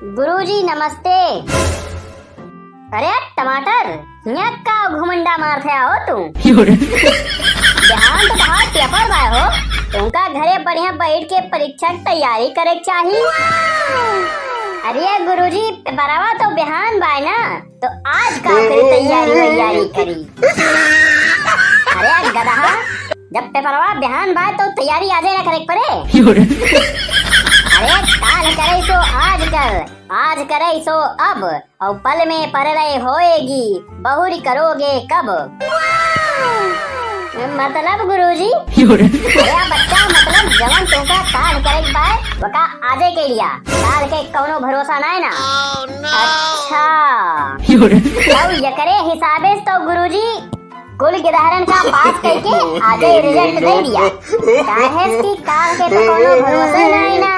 गुरुजी नमस्ते। अरे टमाटर यहाँ का घुमंडा मारते हो तुम? ध्यान तो बहुत पेपर बाय हो, तुमका घरे बढ़िया बैठ के परीक्षा की तैयारी करे चाहिए। अरे गुरुजी पेपरवा तो बिहान बाय ना, तो आज का करी तैयारी करी। अरे गधा, जब पेपरवा बिहान बाय तो तैयारी आज ना करे पड़े। अरे काल करे सो आज कर, आज करे सो अब, और पल में परलय होएगी, बहुरी करोगे कब। मतलब गुरुजी? अरे बच्चा मतलब जवन तुमका काल करे बाय वका आजे के लिया, काल के कौनो भरोसा ना है ना। अच्छा तो ये करे हिसाबे तो गुरुजी कुल गिरहरण का पास करके आगे रिजल्ट दे दिया, काहे की काल के तो कोनो भरोसा ना है ना।